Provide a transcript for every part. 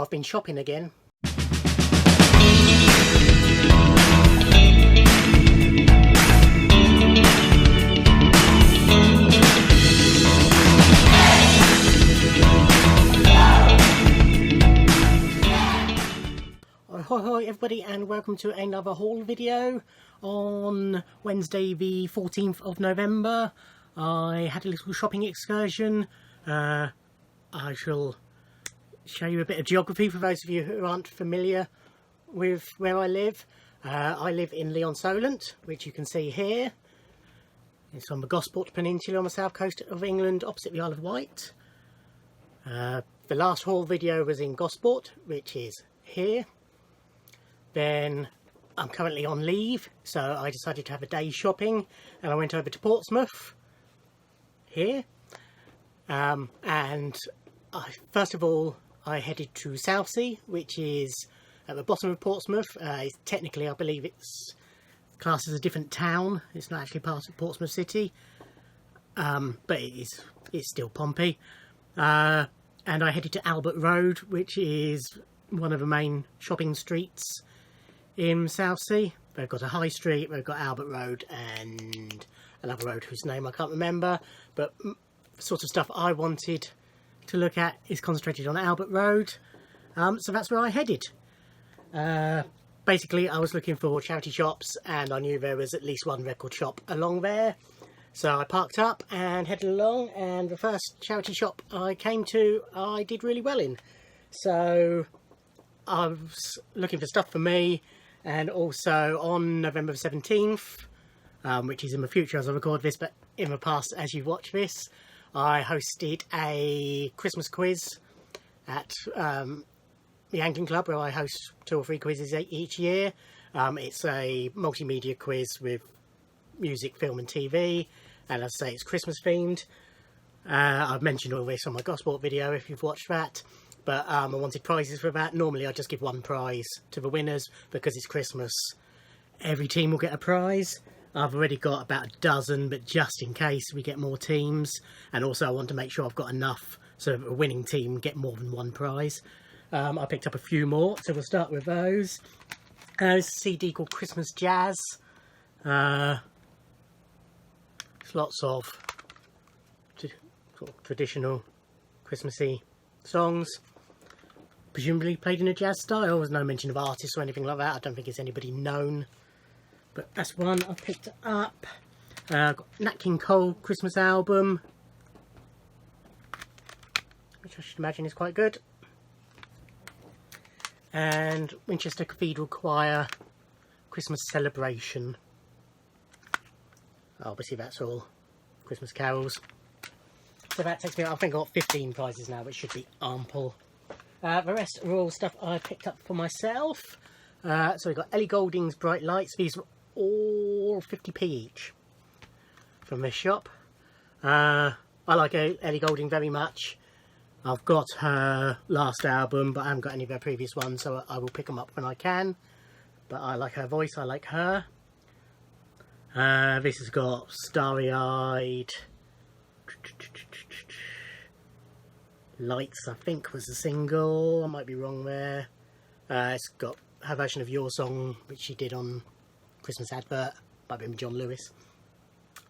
I've been shopping again. Hi everybody, and welcome to another haul video on Wednesday the 14th of November. I had a little shopping excursion. I shall show you a bit of geography for those of you who aren't familiar with where I live. I live in Leon-Solent, which you can see here. It's on the Gosport Peninsula on the south coast of England, opposite the Isle of Wight. The last haul video was in Gosport, which is here. Then I'm currently on leave, so I decided to have a day's shopping, and I went over to Portsmouth here. First of all, I headed to Southsea, which is at the bottom of Portsmouth. Technically, I believe it's classed as a different town. It's not actually part of Portsmouth City, but it's still Pompey. And I headed to Albert Road, which is one of the main shopping streets in Southsea. They've got a high street, they've got Albert Road and another road whose name I can't remember, but the sort of stuff I wanted to look at is concentrated on Albert Road, so that's where I headed. Basically I was looking for charity shops, and I knew there was at least one record shop along there, so I parked up and headed along, and the first charity shop I came to I did really well in. So I was looking for stuff for me, and also on November 17th, which is in the future as I record this, but in the past as you watch this, I hosted a Christmas quiz at the Angling Club, where I host 2 or 3 quizzes each year. It's a multimedia quiz with music, film and TV, and as I say, it's Christmas themed. I've mentioned all this on my Gosport video if you've watched that. But I wanted prizes for that. Normally I just give 1 prize to the winners, because it's Christmas. Every team will get a prize. I've already got about a dozen, but just in case we get more teams. And also I want to make sure I've got enough so that a winning team get more than 1 prize. I picked up a few more, so we'll start with those. There's a CD called Christmas Jazz. There's lots of sort of traditional Christmassy songs, presumably played in a jazz style. There's no mention of artists or anything like that. I don't think it's anybody known, but that's one I picked up. Got Nat King Cole Christmas album, which I should imagine is quite good, and Winchester Cathedral Choir Christmas Celebration. Obviously that's all Christmas carols. So that takes me, I think I've got 15 prizes now, which should be ample. The rest are all stuff I picked up for myself. So we've got Ellie Goulding's Bright Lights. These were all 50p each from this shop. I like Ellie Goulding very much. I've got her last album, but I haven't got any of her previous ones, so I will pick them up when I can. But I like her voice, I like her. This has got Starry Eyed Lights, I think was the single. I might be wrong there. It's got her version of Your Song, which she did on Christmas advert. Might be John Lewis.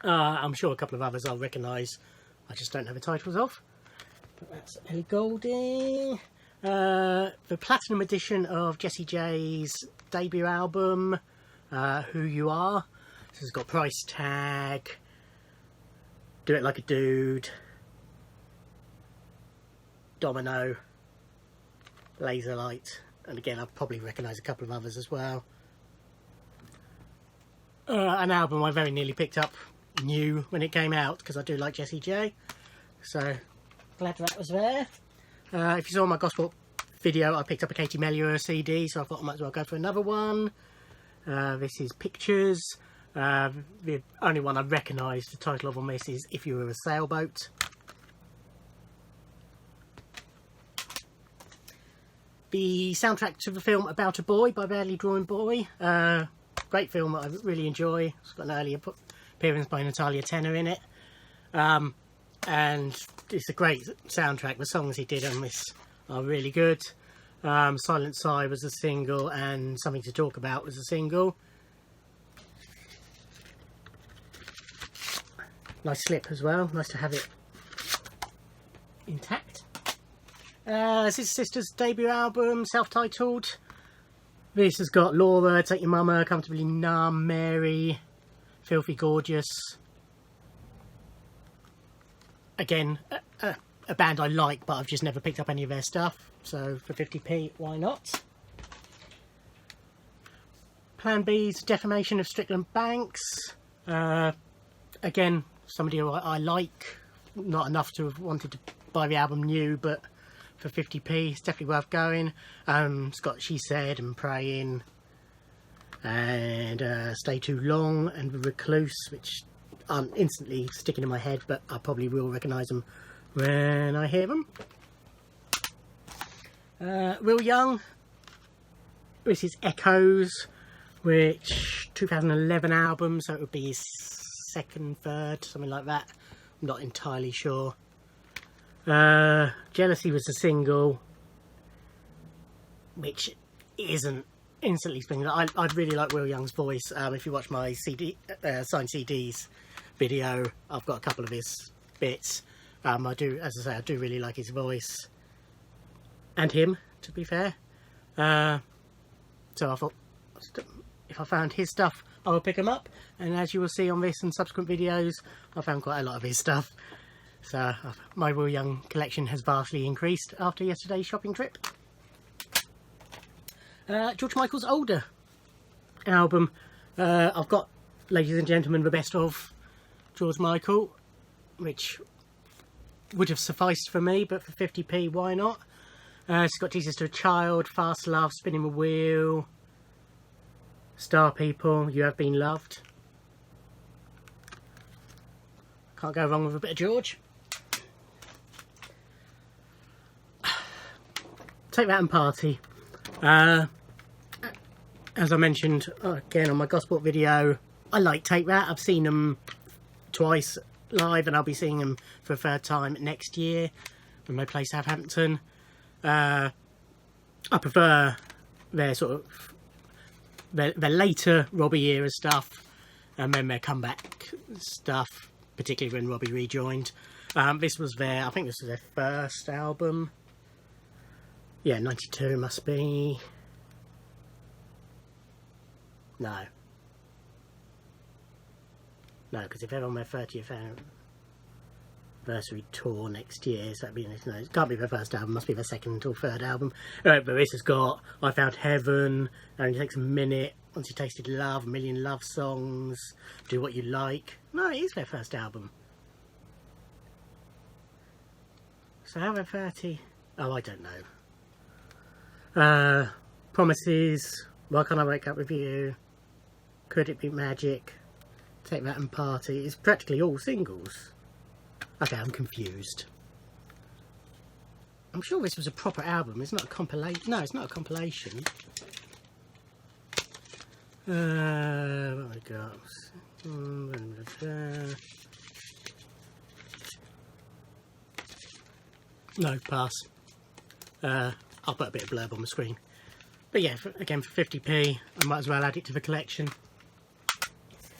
I'm sure a couple of others I'll recognise. I just don't have the titles of. But that's Ellie Goulding. The Platinum edition of Jessie J's debut album, Who You Are. This has got Price Tag, Do It Like a Dude, Domino, Laser Light, and again I'll probably recognise a couple of others as well. An album I very nearly picked up new when it came out, because I do like Jessie J, so glad that was there. If you saw my Gospel video, I picked up a Katie Melua CD, so I thought I might as well go for another one. This is Pictures. The only one I recognise the title of on this is If You Were a Sailboat. The soundtrack to the film About a Boy by Badly Drawn Boy. Great film that I really enjoy. It's got an early appearance by Natalia Tena in it. And it's a great soundtrack. The songs he did on this are really good. Silent Sigh was a single, and Something to Talk About was a single. Nice slip as well, nice to have it intact. This is Sister's debut album, self-titled. This has got Laura, Take Your Mama, Comfortably Numb, Mary, Filthy Gorgeous. Again, a band I like, but I've just never picked up any of their stuff, so for 50p, why not? Plan B's Defamation of Strickland Banks. Again, somebody who I like, not enough to have wanted to buy the album new, but for 50p it's definitely worth going. It's got She Said and Praying and Stay Too Long and The Recluse, which aren't instantly sticking in my head, but I probably will recognise them when I hear them. Will Young, this is Echoes, which 2011 album, so it would be his second, third, something like that. I'm not entirely sure. Jealousy was a single, which isn't instantly springing. I really like Will Young's voice. If you watch my signed CDs video, I've got a couple of his bits. I do, as I say, I do really like his voice and him, to be fair. So I thought, if I found his stuff, I will pick him up. And as you will see on this and subsequent videos, I found quite a lot of his stuff. So my Will Young collection has vastly increased after yesterday's shopping trip. George Michael's Older album. I've got, ladies and gentlemen, the best of George Michael, which would have sufficed for me, but for 50p, why not? It's got Jesus to a Child, Fast Love, Spinning the Wheel, Star People, You Have Been Loved. Can't go wrong with a bit of George. Take That and Party. As I mentioned again on my Gospel video, I like Take That. I've seen them twice live, and I'll be seeing them for a third time next year when they play Southampton. I prefer their sort of their later Robbie era stuff, and then their comeback stuff, particularly when Robbie rejoined. This was their, I think this was their first album. Yeah, 92 must be. No, because if they're on their 30th anniversary tour next year, so that'd be, no, it can't be their first album, must be their second or third album. But this has got I Found Heaven, Only Takes a Minute, Once You Tasted Love, A Million Love Songs, Do What You Like. No, it is their first album. So how are 30? Oh, I don't know. Promises, Why Can't I Wake Up With You, Could It Be Magic, Take That and Party. It's practically all singles. Okay, I'm confused. I'm sure this was a proper album. It's not a compilation. No, it's not a compilation. What have we got? No, pass. I'll put a bit of blurb on the screen. But yeah, again, for 50p, I might as well add it to the collection.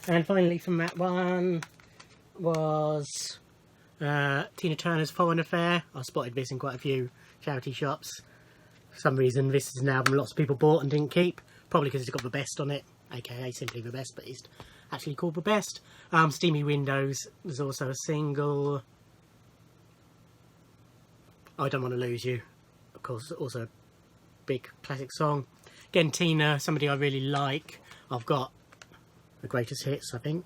And finally from that one was Tina Turner's Foreign Affair. I spotted this in quite a few charity shops. For some reason, this is an album lots of people bought and didn't keep. Probably because it's got The Best on it, aka Simply The Best, but it's actually called The Best. Steamy Windows was also a single. I Don't Want to Lose You, of course, also a big classic song. Again, Tina, somebody I really like. I've got the greatest hits, I think.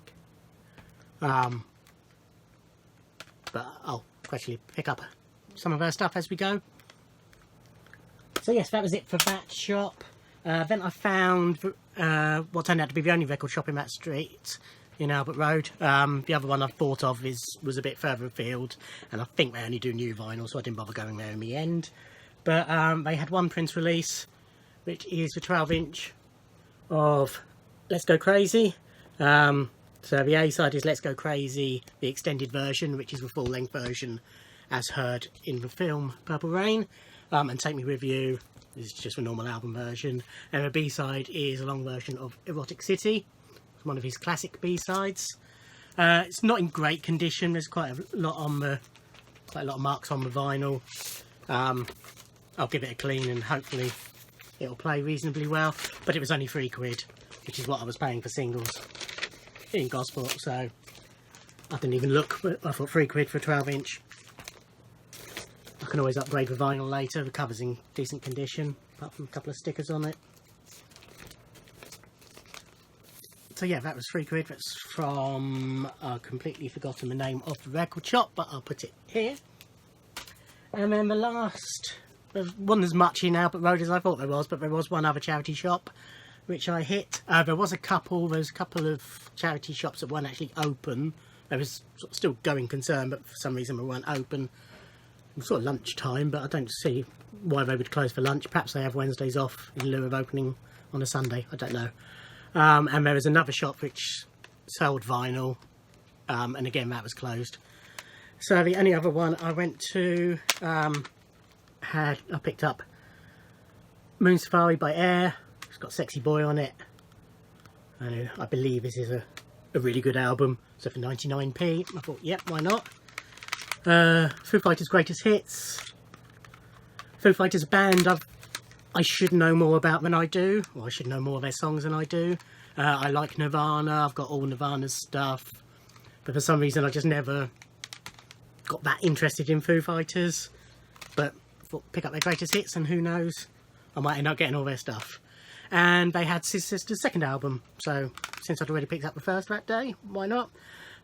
But I'll gradually pick up some of her stuff as we go. So yes, that was it for that shop. Then I found what turned out to be the only record shop in that street in Albert Road. The other one I've thought of was a bit further afield, and I think they only do new vinyl, so I didn't bother going there in the end. But they had one Prince release, which is the 12-inch of Let's Go Crazy. So the A-side is Let's Go Crazy, the extended version, which is the full-length version as heard in the film Purple Rain, and Take Me With You, This is just a normal album version. And the B-side is a long version of Erotic City. It's one of his classic B-sides. It's not in great condition. There's quite a lot of marks on the vinyl. I'll give it a clean and hopefully it'll play reasonably well. But it was only £3, which is what I was paying for singles in Gosport. So I didn't even look. I thought £3 for a 12-inch. I can always upgrade the vinyl later. The cover's in decent condition, apart from a couple of stickers on it. So yeah, that was £3. That's from, I've completely forgotten the name of the record shop, but I'll put it here. And then the last, there wasn't as much in Albert Road as I thought there was, but there was one other charity shop which I hit. There was a couple of charity shops that weren't actually open. There was sort of still going concern, but for some reason they weren't open. It was sort of lunchtime, but I don't see why they would close for lunch. Perhaps they have Wednesdays off in lieu of opening on a Sunday, I don't know. And there was another shop which sold vinyl, and again that was closed. So the only other one I went to, I picked up Moon Safari by Air. It's got Sexy Boy on it. And I believe this is a really good album. So for 99p, I thought, yep, why not? Foo Fighters' Greatest Hits. Foo Fighters band I should know more about than I do. Or I should know more of their songs than I do. I like Nirvana. I've got all Nirvana's stuff. But for some reason I just never got that interested in Foo Fighters. But I thought, pick up their greatest hits and who knows, I might end up getting all their stuff. And they had Sis Sister's second album. So since I'd already picked up the first that day, why not?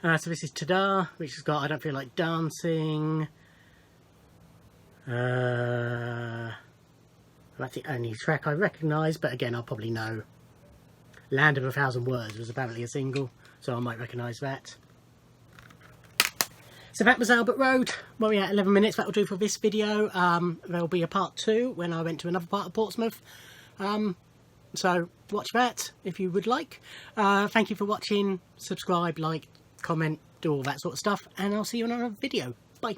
So this is Tada, which has got I Don't Feel Like Dancing. That's the only track I recognise, but again I'll probably know. Land of a Thousand Words was apparently a single, so I might recognise that. So that was Albert Road. Well, yeah, 11 minutes, that'll do for this video. There'll be a part 2 when I went to another part of Portsmouth. So watch that if you would like. Thank you for watching. Subscribe, like, comment, do all that sort of stuff, and I'll see you in another video. Bye.